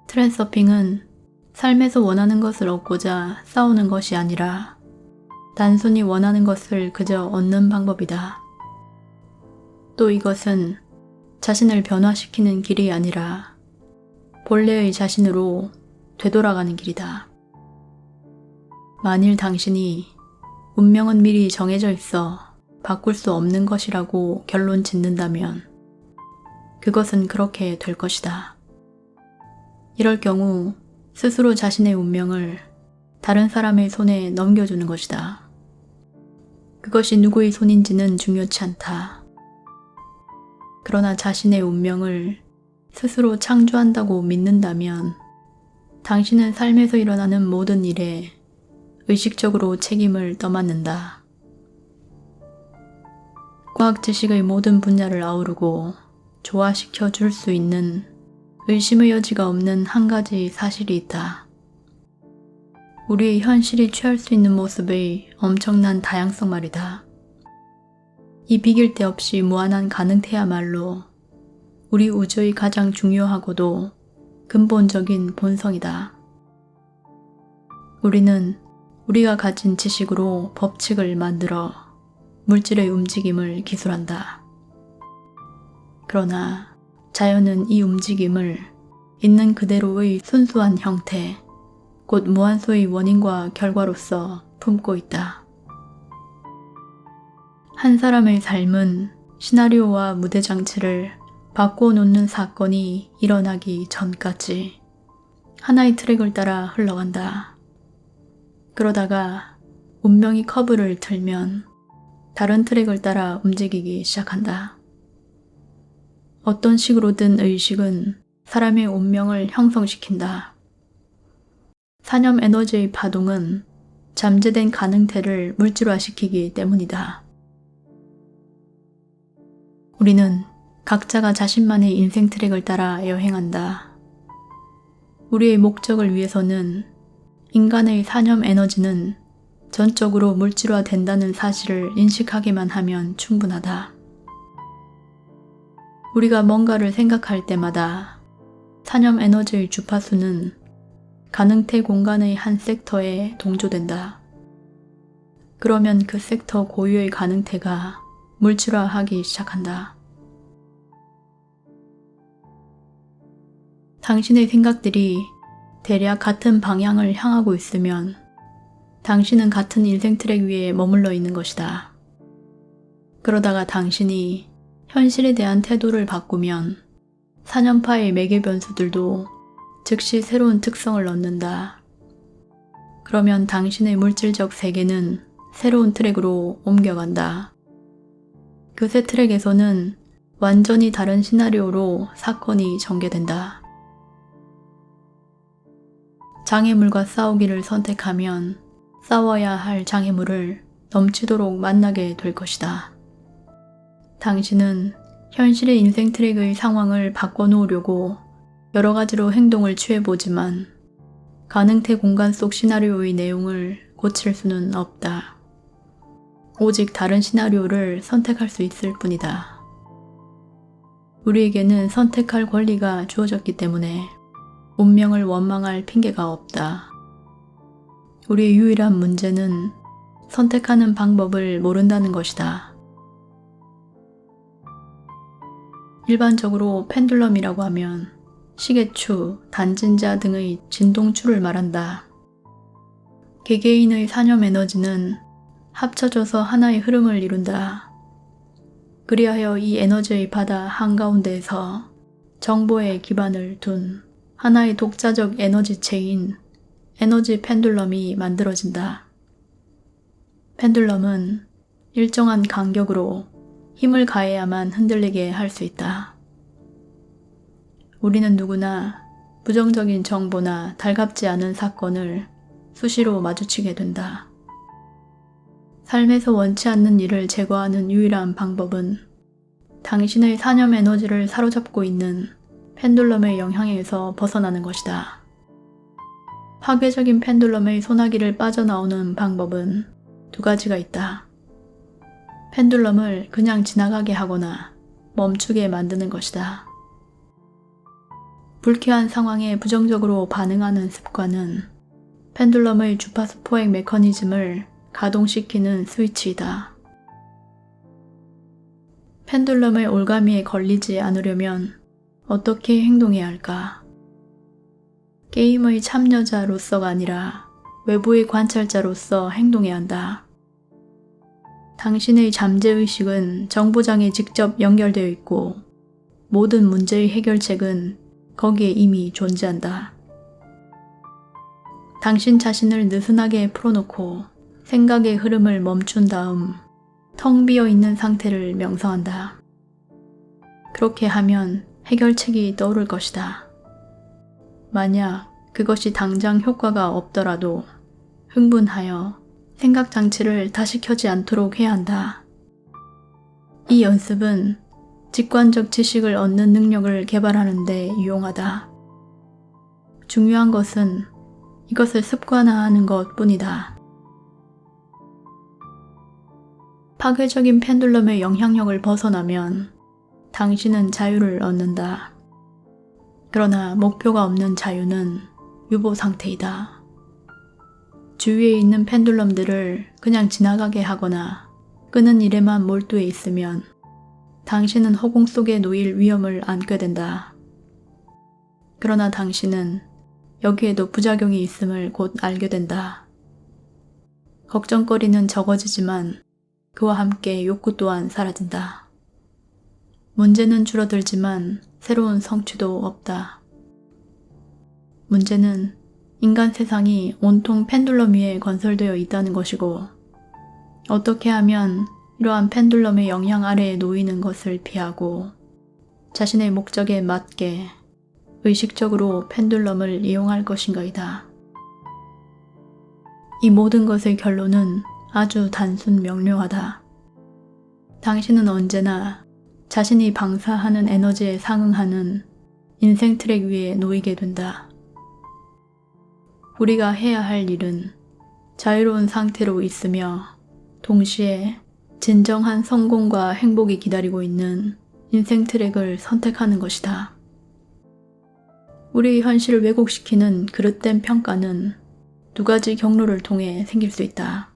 트랜서핑은 삶에서 원하는 것을 얻고자 싸우는 것이 아니라 단순히 원하는 것을 그저 얻는 방법이다. 또 이것은 자신을 변화시키는 길이 아니라 본래의 자신으로 되돌아가는 길이다. 만일 당신이 운명은 미리 정해져 있어 바꿀 수 없는 것이라고 결론 짓는다면 그것은 그렇게 될 것이다. 이럴 경우 스스로 자신의 운명을 다른 사람의 손에 넘겨주는 것이다. 그것이 누구의 손인지는 중요치 않다. 그러나 자신의 운명을 스스로 창조한다고 믿는다면 당신은 삶에서 일어나는 모든 일에 의식적으로 책임을 떠맡는다. 과학 지식의 모든 분야를 아우르고 조화시켜 줄 수 있는 의심의 여지가 없는 한 가지 사실이 있다. 우리의 현실이 취할 수 있는 모습의 엄청난 다양성 말이다. 이 비길 데 없이 무한한 가능태야말로 우리 우주의 가장 중요하고도 근본적인 본성이다. 우리는 우리가 가진 지식으로 법칙을 만들어 물질의 움직임을 기술한다. 그러나 자연은 이 움직임을 있는 그대로의 순수한 형태, 곧 무한소의 원인과 결과로서 품고 있다. 한 사람의 삶은 시나리오와 무대 장치를 바꿔놓는 사건이 일어나기 전까지 하나의 트랙을 따라 흘러간다. 그러다가 운명이 커브를 틀면 다른 트랙을 따라 움직이기 시작한다. 어떤 식으로든 의식은 사람의 운명을 형성시킨다. 산염 에너지의 파동은 잠재된 가능태를 물질화시키기 때문이다. 우리는 각자가 자신만의 인생 트랙을 따라 여행한다. 우리의 목적을 위해서는 인간의 산염 에너지는 전적으로 물질화된다는 사실을 인식하기만 하면 충분하다. 우리가 뭔가를 생각할 때마다 산염 에너지의 주파수는 가능태 공간의 한 섹터에 동조된다. 그러면 그 섹터 고유의 가능태가 물질화하기 시작한다. 당신의 생각들이 대략 같은 방향을 향하고 있으면 당신은 같은 인생 트랙 위에 머물러 있는 것이다. 그러다가 당신이 현실에 대한 태도를 바꾸면 산염파의 매개 변수들도 즉시 새로운 특성을 얻는다. 그러면 당신의 물질적 세계는 새로운 트랙으로 옮겨간다. 그 새 트랙에서는 완전히 다른 시나리오로 사건이 전개된다. 장애물과 싸우기를 선택하면 싸워야 할 장애물을 넘치도록 만나게 될 것이다. 당신은 현실의 인생 트랙의 상황을 바꿔놓으려고 여러 가지로 행동을 취해보지만 가능태 공간 속 시나리오의 내용을 고칠 수는 없다. 오직 다른 시나리오를 선택할 수 있을 뿐이다. 우리에게는 선택할 권리가 주어졌기 때문에 운명을 원망할 핑계가 없다. 우리의 유일한 문제는 선택하는 방법을 모른다는 것이다. 일반적으로 펜듈럼이라고 하면 시계추, 단진자 등의 진동추를 말한다. 개개인의 산염 에너지는 합쳐져서 하나의 흐름을 이룬다. 그리하여 이 에너지의 바다 한가운데에서 정보의 기반을 둔 하나의 독자적 에너지체인 에너지 펜듈럼이 만들어진다. 펜듈럼은 일정한 간격으로 힘을 가해야만 흔들리게 할 수 있다. 우리는 누구나 부정적인 정보나 달갑지 않은 사건을 수시로 마주치게 된다. 삶에서 원치 않는 일을 제거하는 유일한 방법은 당신의 산염 에너지를 사로잡고 있는 펜듈럼의 영향에서 벗어나는 것이다. 파괴적인 펜듈럼의 소나기를 빠져나오는 방법은 두 가지가 있다. 펜듈럼을 그냥 지나가게 하거나 멈추게 만드는 것이다. 불쾌한 상황에 부정적으로 반응하는 습관은 펜듈럼의 주파수 포획 메커니즘을 가동시키는 스위치이다. 펜듈럼의 올가미에 걸리지 않으려면 어떻게 행동해야 할까? 게임의 참여자로서가 아니라 외부의 관찰자로서 행동해야 한다. 당신의 잠재의식은 정보장에 직접 연결되어 있고 모든 문제의 해결책은 거기에 이미 존재한다. 당신 자신을 느슨하게 풀어놓고 생각의 흐름을 멈춘 다음 텅 비어 있는 상태를 명상한다. 그렇게 하면 해결책이 떠오를 것이다. 만약 그것이 당장 효과가 없더라도 흥분하여 생각 장치를 다시 켜지 않도록 해야 한다. 이 연습은 직관적 지식을 얻는 능력을 개발하는 데 유용하다. 중요한 것은 이것을 습관화하는 것 뿐이다. 파괴적인 펜듈럼의 영향력을 벗어나면 당신은 자유를 얻는다. 그러나 목표가 없는 자유는 유보 상태이다. 주위에 있는 펜듈럼들을 그냥 지나가게 하거나 끄는 일에만 몰두해 있으면 당신은 허공 속에 놓일 위험을 안게 된다. 그러나 당신은 여기에도 부작용이 있음을 곧 알게 된다. 걱정거리는 적어지지만 그와 함께 욕구 또한 사라진다. 문제는 줄어들지만 새로운 성취도 없다. 문제는 인간 세상이 온통 펜듈럼 위에 건설되어 있다는 것이고 어떻게 하면 이러한 펜듈럼의 영향 아래에 놓이는 것을 피하고 자신의 목적에 맞게 의식적으로 펜듈럼을 이용할 것인가이다. 이 모든 것의 결론은 아주 단순 명료하다. 당신은 언제나 자신이 방사하는 에너지에 상응하는 인생 트랙 위에 놓이게 된다. 우리가 해야 할 일은 자유로운 상태로 있으며 동시에 진정한 성공과 행복이 기다리고 있는 인생 트랙을 선택하는 것이다. 우리의 현실을 왜곡시키는 그릇된 평가는 두 가지 경로를 통해 생길 수 있다.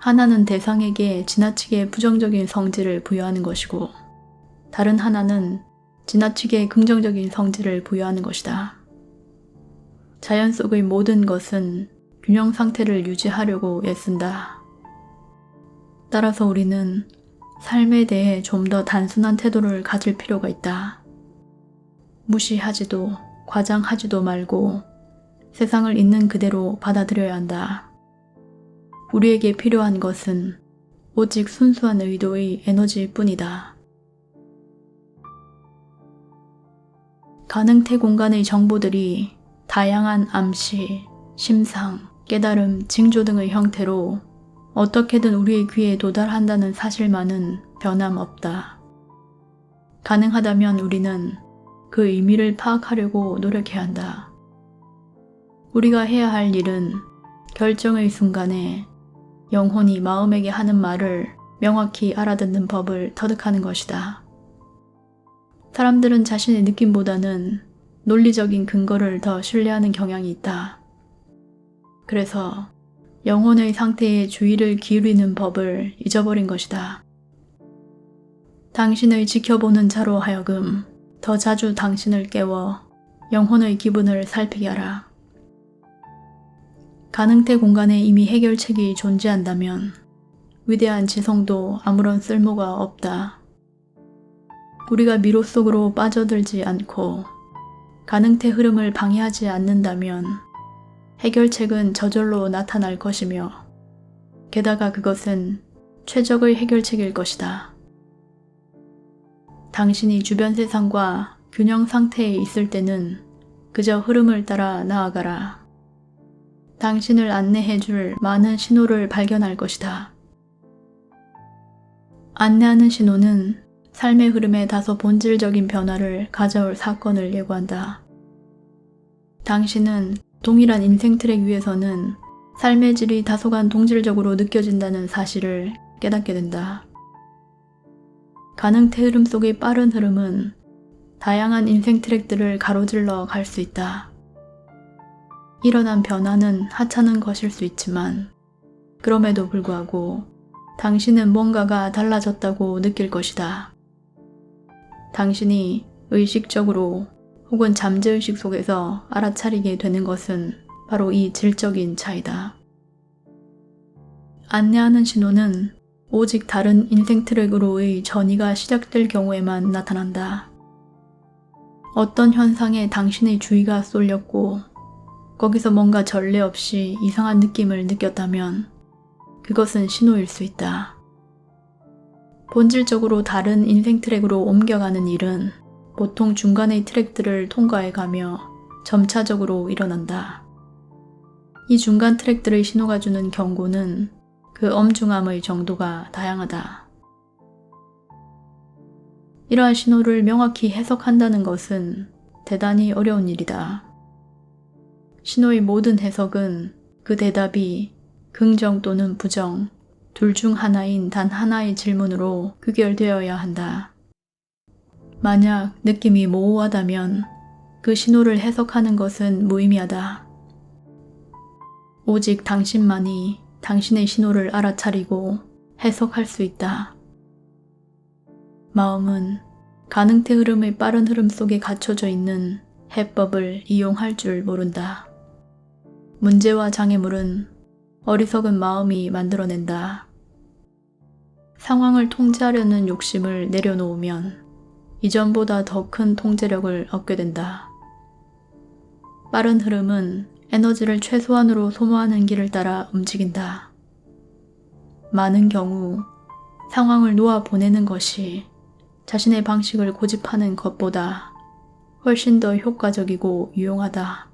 하나는 대상에게 지나치게 부정적인 성질을 부여하는 것이고 다른 하나는 지나치게 긍정적인 성질을 부여하는 것이다. 자연 속의 모든 것은 균형 상태를 유지하려고 애쓴다. 따라서 우리는 삶에 대해 좀 더 단순한 태도를 가질 필요가 있다. 무시하지도 과장하지도 말고 세상을 있는 그대로 받아들여야 한다. 우리에게 필요한 것은 오직 순수한 의도의 에너지뿐이다. 가능태 공간의 정보들이 다양한 암시, 심상, 깨달음, 징조 등의 형태로 어떻게든 우리의 귀에 도달한다는 사실만은 변함없다. 가능하다면 우리는 그 의미를 파악하려고 노력해야 한다. 우리가 해야 할 일은 결정의 순간에 영혼이 마음에게 하는 말을 명확히 알아듣는 법을 터득하는 것이다. 사람들은 자신의 느낌보다는 논리적인 근거를 더 신뢰하는 경향이 있다. 그래서 영혼의 상태에 주의를 기울이는 법을 잊어버린 것이다. 당신의 지켜보는 자로 하여금 더 자주 당신을 깨워 영혼의 기분을 살피게 하라. 가능태 공간에 이미 해결책이 존재한다면 위대한 지성도 아무런 쓸모가 없다. 우리가 미로 속으로 빠져들지 않고 가능태 흐름을 방해하지 않는다면 해결책은 저절로 나타날 것이며 게다가 그것은 최적의 해결책일 것이다. 당신이 주변 세상과 균형 상태에 있을 때는 그저 흐름을 따라 나아가라. 당신을 안내해줄 많은 신호를 발견할 것이다. 안내하는 신호는 삶의 흐름에 다소 본질적인 변화를 가져올 사건을 예고한다. 당신은 동일한 인생 트랙 위에서는 삶의 질이 다소간 동질적으로 느껴진다는 사실을 깨닫게 된다. 가능태 흐름 속의 빠른 흐름은 다양한 인생 트랙들을 가로질러 갈 수 있다. 일어난 변화는 하찮은 것일 수 있지만 그럼에도 불구하고 당신은 뭔가가 달라졌다고 느낄 것이다. 당신이 의식적으로 혹은 잠재의식 속에서 알아차리게 되는 것은 바로 이 질적인 차이다. 안내하는 신호는 오직 다른 인생 트랙으로의 전이가 시작될 경우에만 나타난다. 어떤 현상에 당신의 주의가 쏠렸고 거기서 뭔가 전례 없이 이상한 느낌을 느꼈다면 그것은 신호일 수 있다. 본질적으로 다른 인생 트랙으로 옮겨가는 일은 보통 중간의 트랙들을 통과해가며 점차적으로 일어난다. 이 중간 트랙들의 신호가 주는 경고는 그 엄중함의 정도가 다양하다. 이러한 신호를 명확히 해석한다는 것은 대단히 어려운 일이다. 신호의 모든 해석은 그 대답이 긍정 또는 부정, 둘 중 하나인 단 하나의 질문으로 귀결되어야 한다. 만약 느낌이 모호하다면 그 신호를 해석하는 것은 무의미하다. 오직 당신만이 당신의 신호를 알아차리고 해석할 수 있다. 마음은 가능태 흐름의 빠른 흐름 속에 갇혀져 있는 해법을 이용할 줄 모른다. 문제와 장애물은 어리석은 마음이 만들어낸다. 상황을 통제하려는 욕심을 내려놓으면 이전보다 더 큰 통제력을 얻게 된다. 빠른 흐름은 에너지를 최소한으로 소모하는 길을 따라 움직인다. 많은 경우 상황을 놓아 보내는 것이 자신의 방식을 고집하는 것보다 훨씬 더 효과적이고 유용하다.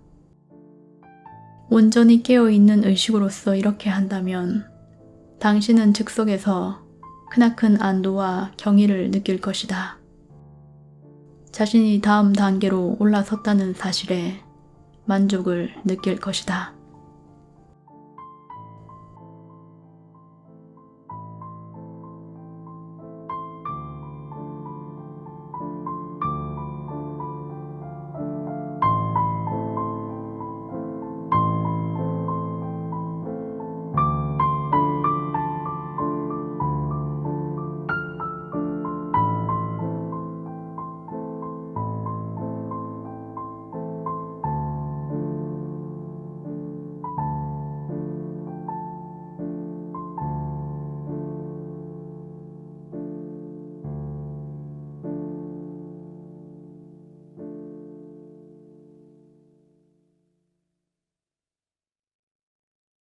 온전히 깨어있는 의식으로서 이렇게 한다면 당신은 즉석에서 크나큰 안도와 경의를 느낄 것이다. 자신이 다음 단계로 올라섰다는 사실에 만족을 느낄 것이다.